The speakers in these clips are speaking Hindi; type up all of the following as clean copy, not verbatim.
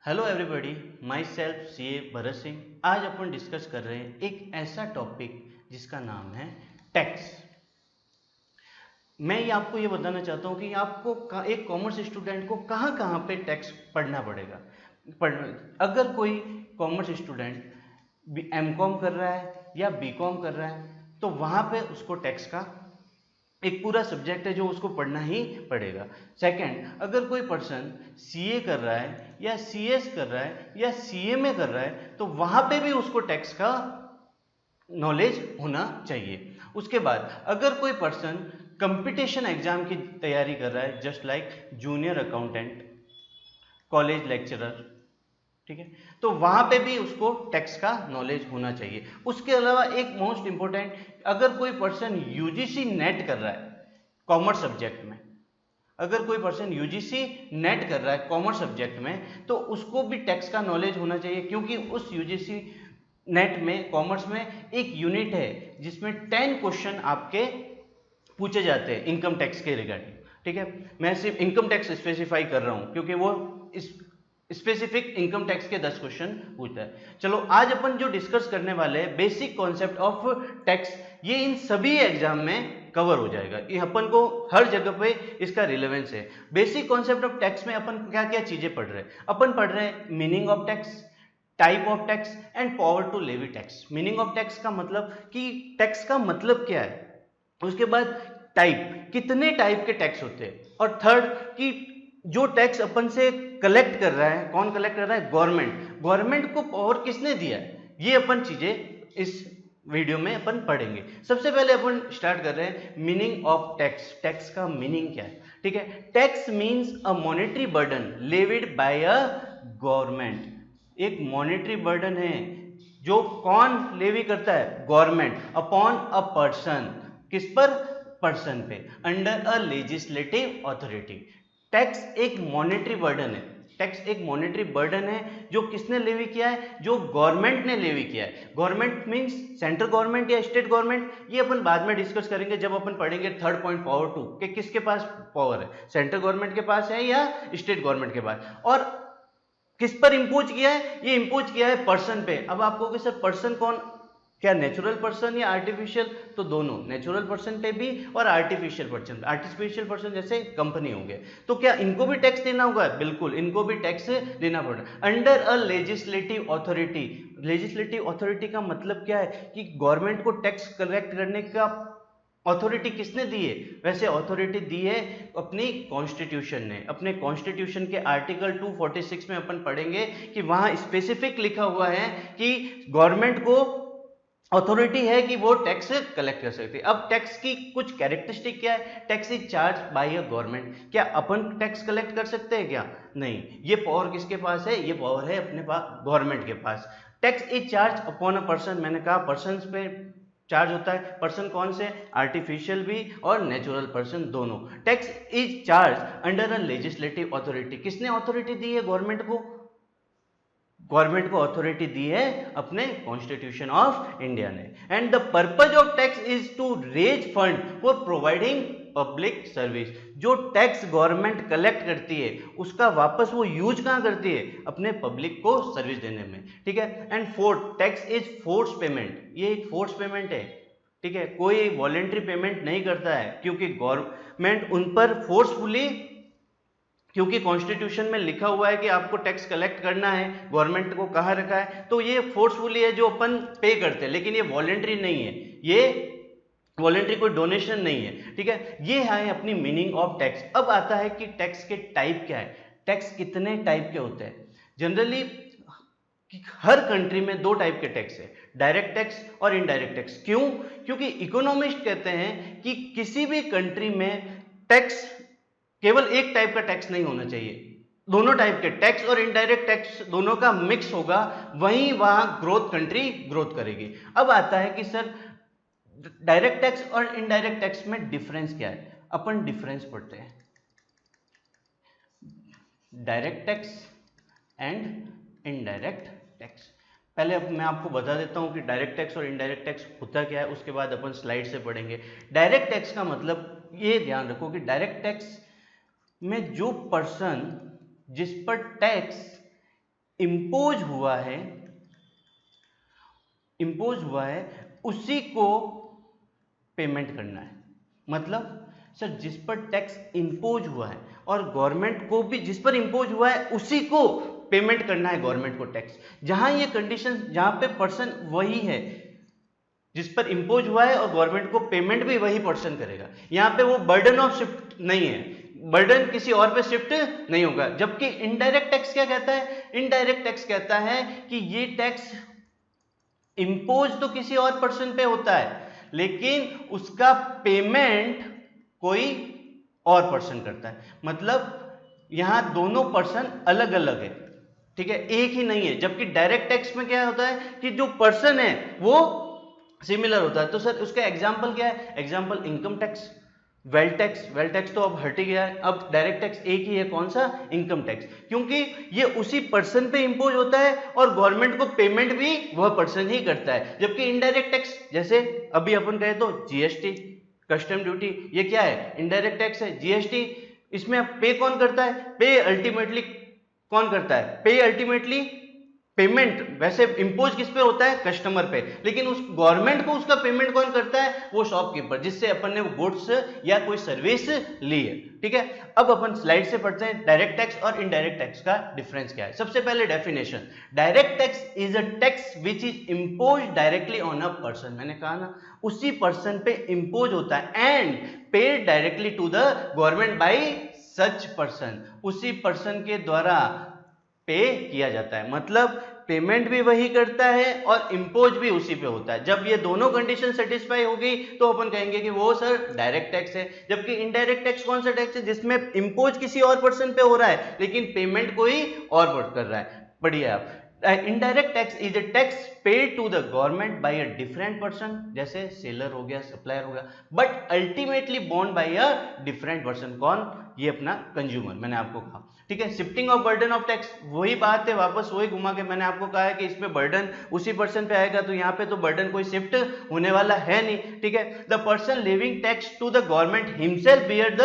Hello everybody, my self CA Bharat Singh. आज अपन डिस्कस कर रहे हैं एक ऐसा टॉपिक जिसका नाम है टैक्स। मैं ये आपको ये बताना चाहता हूँ कि आपको एक कॉमर्स स्टूडेंट को कहाँ कहाँ पे टैक्स पढ़ना पड़ेगा। अगर कोई कॉमर्स स्टूडेंट एमकॉम कर रहा है या बीकॉम कर रहा है तो वहाँ पे उसको टैक्स का एक पूरा सब्जेक्ट है जो उसको पढ़ना ही पड़ेगा। सेकंड, अगर कोई पर्सन सीए कर रहा है या सीएस कर रहा है या सीएमए कर रहा है तो वहां पे भी उसको टैक्स का नॉलेज होना चाहिए। उसके बाद अगर कोई पर्सन कंपटीशन एग्जाम की तैयारी कर रहा है, just like junior accountant, college lecturer, ठीक है, तो वहां पे भी उसको टैक्स का नॉलेज होना चाहिए। उसके अलावा एक मोस्ट इंपॉर्टेंट, अगर कोई पर्सन यूजीसी नेट कर रहा है कॉमर्स सब्जेक्ट में, अगर कोई पर्सन यूजीसी नेट कर रहा है कॉमर्स सब्जेक्ट में तो उसको भी टैक्स का नॉलेज होना चाहिए, क्योंकि उस यूजीसी नेट में कॉमर्स में एक यूनिट है जिसमें 10 क्वेश्चन आपके पूछे जाते हैं इनकम टैक्स के रिगार्डिंग। ठीक है, मैं सिर्फ इनकम टैक्स स्पेसिफाई कर रहा हूं क्योंकि वो इस स्पेसिफिक इनकम टैक्स के 10 क्वेश्चन पूछता है। चलो आज अपन जो डिस्कस करने वाले हैं बेसिक कॉन्सेप्ट ऑफ टैक्स, ये इन सभी एग्जाम में कवर हो जाएगा। ये अपन को हर जगह पे इसका रिलेवेंस है। बेसिक कॉन्सेप्ट ऑफ टैक्स में अपन क्या क्या चीजें पढ़ रहे हैं? अपन पढ़ रहे हैं meaning of tax, type of tax and power to levy tax. Meaning of tax का मतलब कि टैक्स का मतलब क्या है, उसके बाद टाइप, कितने टाइप के टैक्स होते हैं, और थर्ड कि जो टैक्स अपन से कलेक्ट कर रहा है, कौन कलेक्ट कर रहा है? गवर्नमेंट। गवर्नमेंट को पावर किसने दिया है? ये अपन चीजें इस वीडियो में अपन पढ़ेंगे। सबसे पहले अपन स्टार्ट कर रहे हैं मीनिंग ऑफ टैक्स। टैक्स का मीनिंग क्या है? ठीक है, tax means a monetary burden levied by a government. एक मॉनेटरी बर्डन है जो कौन लेवी करता है? Government, upon a person. किस पर? पर्सन पे, under a legislative authority. Tax एक मॉनेटरी बर्डन है। टैक्स एक मॉनेटरी बर्डन है जो किसने लेवी किया है? जो गवर्नमेंट ने लेवी किया है। गवर्नमेंट मींस सेंट्रल गवर्नमेंट या स्टेट गवर्नमेंट, ये अपन बाद में डिस्कस करेंगे जब अपन पढ़ेंगे थर्ड पॉइंट पावर टू कि किसके पास पावर है, सेंट्रल गवर्नमेंट के पास है या स्टेट गवर्नमेंट के पास। और किस पर इंपोज किया है? ये इंपोज किया है पर्सन पे। अब आप कहोगे सर पर्सन कौन, क्या नेचुरल पर्सन या आर्टिफिशियल? तो दोनों, नेचुरल पर्सन पे भी और आर्टिफिशियल पर्सन। आर्टिफिशियल पर्सन जैसे कंपनी हो गए, तो क्या इनको भी टैक्स देना होगा? बिल्कुल, इनको भी टैक्स देना पड़ेगा under a legislative authority. Legislative authority का मतलब क्या है कि गवर्नमेंट को टैक्स कलेक्ट करने का अथॉरिटी किसने दी है? वैसे अथॉरिटी दी है अपनी कॉन्स्टिट्यूशन ने। अपने कॉन्स्टिट्यूशन के आर्टिकल 246 में अपन पढ़ेंगे कि वहां स्पेसिफिक लिखा हुआ है कि गवर्नमेंट को अथॉरिटी है कि वो टैक्स कलेक्ट कर सकती है। अब टैक्स की कुछ कैरेक्टरिस्टिक क्या है? Tax is charge by a government. क्या अपन टैक्स कलेक्ट कर सकते हैं क्या? नहीं। ये पावर किसके पास है? ये पावर है अपने पास, गवर्नमेंट के पास। Tax is charge upon a person. मैंने कहा पर्सन पे चार्ज होता है। पर्सन कौन से? आर्टिफिशियल भी और नेचुरल पर्सन दोनों। Tax is charge under a legislative authority. किसने अथॉरिटी दी है गवर्नमेंट को? गवर्नमेंट को अथॉरिटी दी है अपने कॉन्स्टिट्यूशन ऑफ इंडिया ने। And the purpose of tax is to raise fund for providing public service. जो टैक्स गवर्नमेंट कलेक्ट करती है उसका वापस वो यूज कहां करती है? अपने पब्लिक को सर्विस देने में। ठीक है। And fourth, tax is force payment. ये एक फोर्स पेमेंट है। ठीक है, कोई वॉलेंट्री पेमेंट नहीं करता है क्योंकि गवर्नमेंट उन पर फोर्सफुली, क्योंकि कॉन्स्टिट्यूशन में लिखा हुआ है कि आपको टैक्स कलेक्ट करना है, गवर्नमेंट को कहा रखा है, तो ये फोर्सफुली है जो अपन पे करते हैं, लेकिन ये वॉलेंट्री नहीं है। ये वॉलेंट्री कोई डोनेशन नहीं है। ठीक है, ये है अपनी मीनिंग ऑफ टैक्स। अब आता है कि टैक्स के टाइप क्या है, टैक्स कितने टाइप के होते हैं। जनरली हर कंट्री में दो टाइप के टैक्स है, डायरेक्ट टैक्स और इनडायरेक्ट टैक्स। क्यों? क्योंकि इकोनॉमिस्ट कहते हैं कि किसी भी कंट्री में टैक्स केवल एक टाइप का टैक्स नहीं होना चाहिए, दोनों टाइप के टैक्स और इनडायरेक्ट टैक्स दोनों का मिक्स होगा, वहीं वहां ग्रोथ, कंट्री ग्रोथ करेगी। अब आता है कि सर डायरेक्ट टैक्स और इनडायरेक्ट टैक्स में डिफरेंस क्या है। अपन डिफरेंस पढ़ते हैं, direct tax and indirect tax. पहले अब मैं आपको बता देता हूं कि डायरेक्ट टैक्स और इनडायरेक्ट टैक्स होता क्या है, उसके बाद अपन स्लाइड से पढ़ेंगे। डायरेक्ट टैक्स का मतलब ये ध्यान रखो कि डायरेक्ट टैक्स में जो पर्सन जिस पर टैक्स इम्पोज हुआ है उसी को पेमेंट करना है। मतलब सर जिस पर टैक्स इम्पोज हुआ है और गवर्नमेंट को भी जिस पर इम्पोज हुआ है उसी को पेमेंट करना है गवर्नमेंट को टैक्स। जहां ये कंडीशन, जहां पे पर्सन वही है जिस पर इम्पोज हुआ है और गवर्नमेंट को पेमेंट भी वही पर्सन करेगा, यहाँ पे वो बर्डन ऑफ शिफ्ट नहीं है, बर्डन किसी और पे शिफ्ट नहीं होगा। जबकि इनडायरेक्ट टैक्स क्या कहता है? इनडायरेक्ट टैक्स कहता है कि ये टैक्स इम्पोज तो किसी और पर्सन पे होता है लेकिन उसका पेमेंट कोई और पर्सन करता है। मतलब यहां दोनों पर्सन अलग अलग है, ठीक है, एक ही नहीं है। जबकि डायरेक्ट टैक्स में क्या होता है कि जो पर्सन है वो सिमिलर होता है। तो सर उसका एग्जांपल क्या है? Example income tax, wealth tax तो अब हट ही गया है, अब डायरेक्ट टैक्स एक ही है। कौन सा? इनकम टैक्स, क्योंकि ये उसी पर्सन पे इंपोज होता है और गवर्नमेंट को पेमेंट भी वह पर्सन ही करता है। जबकि इनडायरेक्ट टैक्स, जैसे अभी अपन कहे तो जीएसटी, कस्टम ड्यूटी, ये क्या है? इनडायरेक्ट टैक्स है। जीएसटी, इसमें पे कौन करता है? पे अल्टीमेटली कौन करता है? पे अल्टीमेटली पेमेंट वैसे इंपोज किस पे होता है? कस्टमर पे, लेकिन उस गवर्नमेंट को उसका पेमेंट कौन करता है? वो शॉपकीपर, जिससे अपन ने वो गुड्स या कोई सर्विस ली है। ठीक है, अब अपन स्लाइड से पढ़ते हैं डायरेक्ट टैक्स और इनडायरेक्ट टैक्स का डिफरेंस क्या है। सबसे पहले definition, direct tax is a tax which is impose directly on a person. मैंने कहा ना, उसी पर्सन पे इम्पोज होता है and paid directly to the government by such person, उसी पर्सन के द्वारा पे किया जाता है। मतलब पेमेंट भी वही करता है और इंपोज भी उसी पे होता है। जब ये दोनों कंडीशन सेटिस्फाई होगी तो अपन कहेंगे कि वो सर डायरेक्ट टैक्स है। जबकि इनडायरेक्ट टैक्स कौन सा टैक्स है? जिसमें इंपोज किसी और पर्सन पे हो रहा है लेकिन पेमेंट कोई और कर रहा है। पढ़िए आप, indirect tax is a tax paid to the government by a different person, जैसे सेलर हो गया, सप्लायर हो गया, but ultimately borne by a different person. कौन? ये अपना कंज्यूमर, मैंने आपको कहा। ठीक है, shifting of burden of tax, वही बात है, वापस वही घुमा के मैंने आपको कहा है कि इसमें बर्डन उसी पर्सन पे आएगा, तो यहाँ पे तो बर्डन कोई शिफ्ट होने वाला है नहीं। ठीक है, the person living tax to the government himself bear the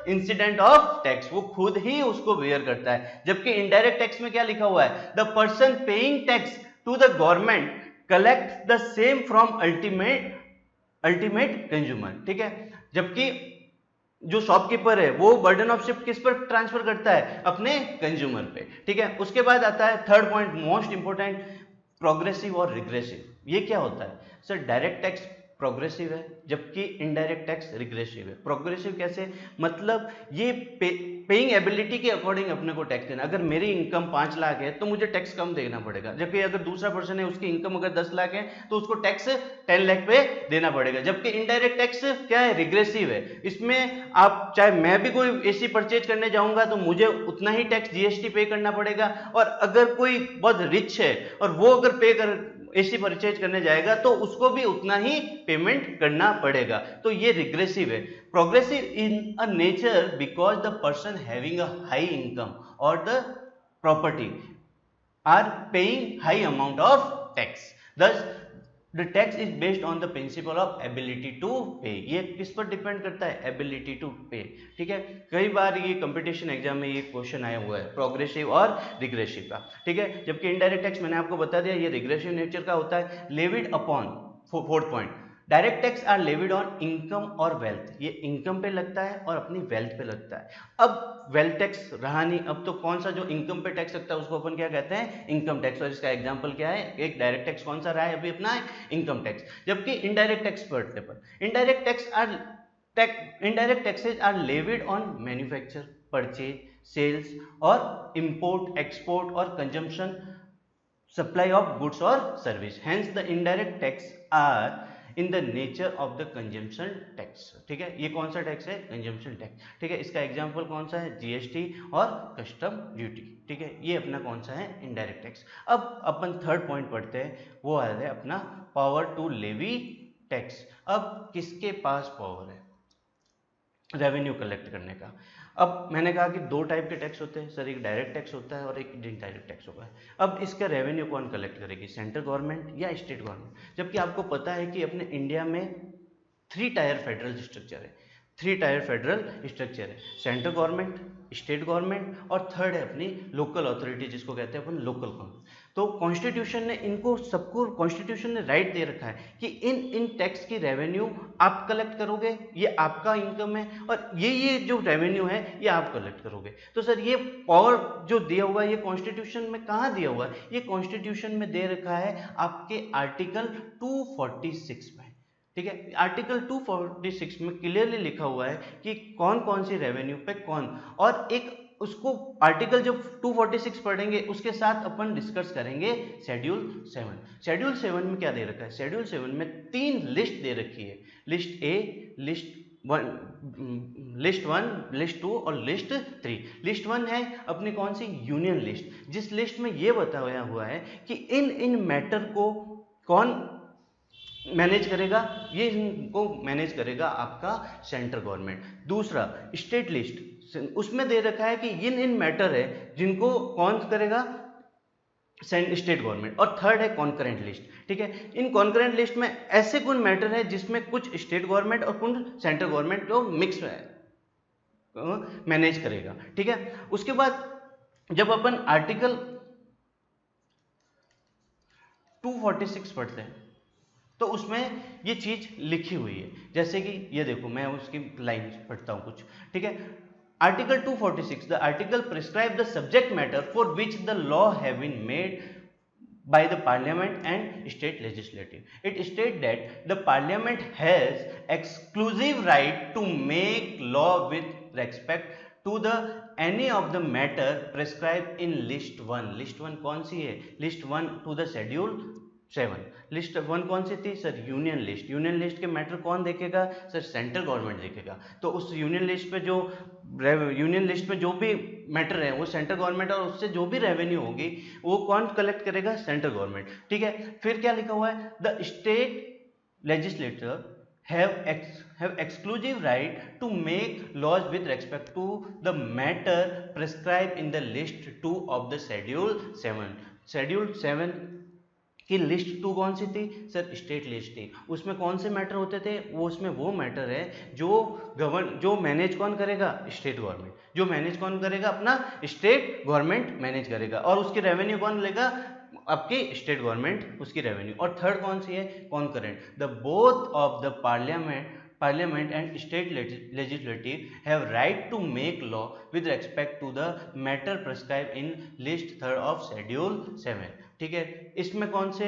incident of tax, वो खुद ही उसको बियर करता है। जबकि इनडायरेक्ट टैक्स में क्या लिखा हुआ है? The person paying tax to the government collect the same from ultimate consumer. ठीक है, जबकि जो शॉपकीपर है वो बर्डन ऑफ शिफ्ट किस पर ट्रांसफर करता है? अपने कंज्यूमर पे। ठीक है, उसके बाद आता है third point, most important, progressive और रिग्रेसिव। ये क्या होता है? सर डायरेक्ट टैक्स प्रोग्रेसिव है जबकि इनडायरेक्ट टैक्स रिग्रेसिव है। प्रोग्रेसिव कैसे? मतलब ये पेइंग एबिलिटी के अकॉर्डिंग अपने को टैक्स देना। अगर मेरी इनकम 5 लाख है तो मुझे टैक्स कम देना पड़ेगा, जबकि अगर दूसरा पर्सन है उसकी इनकम अगर 10 लाख है तो उसको टैक्स 10 लाख पे देना पड़ेगा। जबकि इनडायरेक्ट टैक्स क्या है? रिग्रेसिव है। इसमें आप चाहे मैं भी कोई एसी परचेज करने जाऊंगा तो मुझे उतना ही टैक्स जीएसटी पे करना पड़ेगा, और अगर कोई बहुत रिच है और वो अगर पे कर एसी परचेज करने जाएगा तो उसको भी उतना ही पेमेंट करना पड़ेगा। तो ये रिग्रेसिव है। Progressive in a nature because the person having a high income और the property are paying high amount of tax, thus the tax is based on the principle of ability to pay। ये किस पर डिपेंड करता है? ability to pay। ठीक है, कई बार ये कंपटीशन एग्जाम में ये क्वेश्चन आया हुआ है प्रोग्रेसिव और रिग्रेसिव का। ठीक है, जबकि इनडायरेक्ट टैक्स मैंने आपको बता दिया ये रिग्रेसिव नेचर का होता है। Levied upon, fourth point, direct tax are levied on income और वेल्थ, ये इनकम पे लगता है और अपनी वेल्थ पे लगता है। अब वेल्थ टैक्स रहा नहीं, अब तो कौन सा जो इनकम पे टैक्स लगता है उसको अपन क्या कहते हैं? Income tax. और इसका एग्जांपल क्या है? एक डायरेक्ट टैक्स कौन सा रहा है अभी अपना? Income tax. जबकि इनडायरेक्ट टैक्स पर indirect taxes are levied on manufacture, purchase, sales और इंपोर्ट, एक्सपोर्ट और कंजम्पशन, सप्लाई ऑफ गुड्स और service. Hence the indirect tax are in the nature of the consumption tax. ठीक है, ये कौन सा टैक्स है? Consumption tax. ठीक है, इसका एग्जांपल कौन सा है? जीएसटी और कस्टम ड्यूटी। ठीक है, ये अपना कौन सा है? Indirect tax. अब अपन थर्ड पॉइंट पढ़ते हैं, वो आ रहा है अपना पावर टू लेवी टैक्स। अब किसके पास पावर है रेवेन्यू कलेक्ट करने का? अब मैंने कहा कि दो टाइप के टैक्स होते हैं सर, एक डायरेक्ट टैक्स होता है और एक इनडायरेक्ट टैक्स होता है। अब इसका रेवेन्यू कौन कलेक्ट करेगी? सेंट्रल गवर्नमेंट या स्टेट गवर्नमेंट? जबकि आपको पता है कि अपने इंडिया में 3 टायर फेडरल स्ट्रक्चर है। थ्री टायर फेडरल स्ट्रक्चर है, सेंट्रल गवर्नमेंट, स्टेट गवर्नमेंट और थर्ड है अपनी लोकल अथॉरिटी जिसको कहते हैं अपन लोकल गवर्नमेंट। तो कॉन्स्टिट्यूशन ने इनको सबको, कॉन्स्टिट्यूशन ने राइट दे रखा है कि इन टैक्स की रेवेन्यू आप कलेक्ट करोगे, ये आपका इनकम है, और ये जो रेवेन्यू है ये आप कलेक्ट करोगे। तो सर ये पावर जो दिया हुआ है ये कॉन्स्टिट्यूशन में कहाँ दिया हुआ है? ये कॉन्स्टिट्यूशन में दे रखा है आपके आर्टिकल 246 में। ठीक है, आर्टिकल 246 में क्लियरली लिखा हुआ है कि कौन कौन सी रेवेन्यू पे कौन, और एक उसको आर्टिकल जब 246 पढ़ेंगे उसके साथ अपन डिस्कस करेंगे शेड्यूल 7। शेड्यूल 7 में क्या दे रखा है? शेड्यूल 7 में 3 लिस्ट दे रखी है, लिस्ट ए, लिस्ट 1, लिस्ट 2 और लिस्ट 3। लिस्ट 1 है अपनी कौन सी? यूनियन लिस्ट, जिस लिस्ट में ये बताया हुआ है कि इन मैटर को कौन मैनेज करेगा, ये इनको मैनेज करेगा आपका सेंट्रल गवर्नमेंट। दूसरा स्टेट लिस्ट, उसमें दे रखा है कि इन मैटर है जिनको कौन करेगा? State government. और थर्ड है कॉन्करेंट लिस्ट। ठीक है, इन कॉन्करेंट लिस्ट में ऐसे कुछ मैटर है जिसमें कुछ स्टेट गवर्नमेंट और कुछ सेंट्रल गवर्नमेंट जो मिक्स मैनेज करेगा। ठीक है, उसके बाद जब अपन आर्टिकल 246 पढ़ते हैं तो उसमें ये चीज लिखी हुई है, जैसे कि ये देखो, मैं उसकी लाइन पढ़ता हूं कुछ। ठीक है, article 246, the article prescribe the subject matter for which the law have been made by the parliament and state legislative. It states that the parliament has exclusive right to make law with respect to the any of the matter prescribed in list 1. list 1 कौन सी है? list 1 to the schedule 7। List 1 कौन सी थी sir? Union list. Union list के मैटर कौन देखेगा सर? सेंट्रल गवर्नमेंट देखेगा। तो उस यूनियन लिस्ट पे जो भी मैटर है वो सेंट्रल गवर्नमेंट, और उससे जो भी रेवेन्यू होगी वो कौन कलेक्ट करेगा? Central government. ठीक है, फिर क्या लिखा हुआ है? The state legislator have exclusive right to make laws with respect to the matter prescribed in the list 2 of the schedule 7। Schedule 7 कि लिस्ट 2 कौन सी थी सर? स्टेट लिस्ट थी। उसमें कौन से मैटर होते थे? वो उसमें वो मैटर है जो मैनेज कौन करेगा? State government. जो मैनेज कौन करेगा? अपना स्टेट गवर्नमेंट मैनेज करेगा, और उसकी रेवेन्यू कौन लेगा? आपकी स्टेट गवर्नमेंट उसकी रेवेन्यू। और थर्ड कौन सी है? Concurrent, the both of the Parliament and state legislative have right to make law with respect to the matter prescribed in list 3rd of schedule 7। ठीक है, इसमें कौन से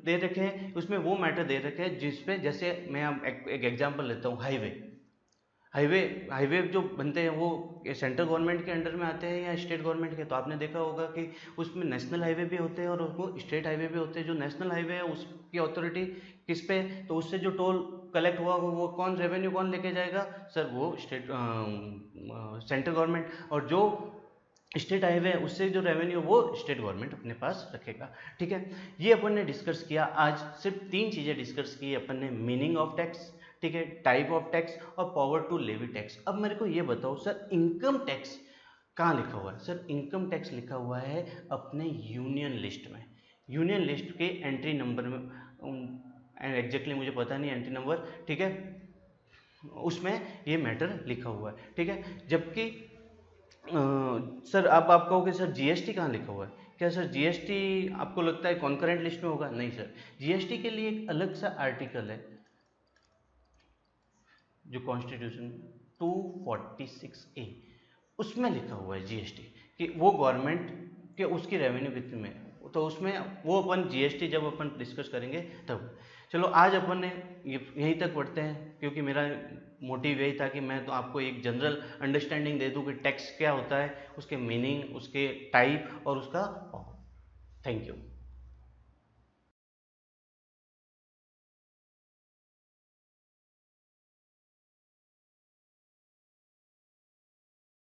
दे रखे हैं? उसमें वो मैटर दे रखे हैं जिसपे, जैसे मैं एक एग्जांपल लेता हूँ, हाईवे जो बनते हैं वो सेंट्रल गवर्नमेंट के अंडर में आते हैं या स्टेट गवर्नमेंट के? तो आपने देखा होगा कि उसमें नेशनल हाईवे भी होते हैं और उसको स्टेट हाईवे भी होते हैं। जो नेशनल हाईवे है उसकी अथॉरिटी किस पे? तो उससे जो टोल कलेक्ट हुआ वो कौन, रेवेन्यू कौन लेके जाएगा सर? वो सेंट्रल गवर्नमेंट। और जो स्टेट हाईवे है उससे जो रेवेन्यू वो स्टेट गवर्नमेंट अपने पास रखेगा। ठीक है, ये अपन ने डिस्कस किया आज, सिर्फ 3 चीज़ें डिस्कस की अपन ने। मीनिंग ऑफ टैक्स, ठीक है, टाइप ऑफ टैक्स और पावर टू लेवी टैक्स। अब मेरे को ये बताओ सर, इनकम टैक्स कहाँ लिखा हुआ है? सर इनकम टैक्स लिखा हुआ है अपने यूनियन लिस्ट में। यूनियन लिस्ट के एंट्री नंबर में, एग्जैक्टली मुझे पता नहीं एंट्री नंबर, ठीक है, उसमें ये मैटर लिखा हुआ है। ठीक है, जबकि सर अब आप कहोगे सर जीएसटी कहाँ लिखा हुआ है? क्या सर जीएसटी आपको लगता है कॉन्करेंट लिस्ट में होगा? नहीं सर, जीएसटी के लिए एक अलग सा आर्टिकल है जो कॉन्स्टिट्यूशन 246A, उसमें लिखा हुआ है जीएसटी कि वो गवर्नमेंट के उसकी रेवेन्यू कितनी में, तो उसमें वो अपन जीएसटी जब अपन डिस्कस करेंगे तब। चलो आज अपन ने यहीं तक पढ़ते हैं, क्योंकि मेरा मोटिव यही था कि मैं तो आपको एक जनरल अंडरस्टैंडिंग दे दूं कि टैक्स क्या होता है, उसके मीनिंग, उसके टाइप और उसका। Thank you.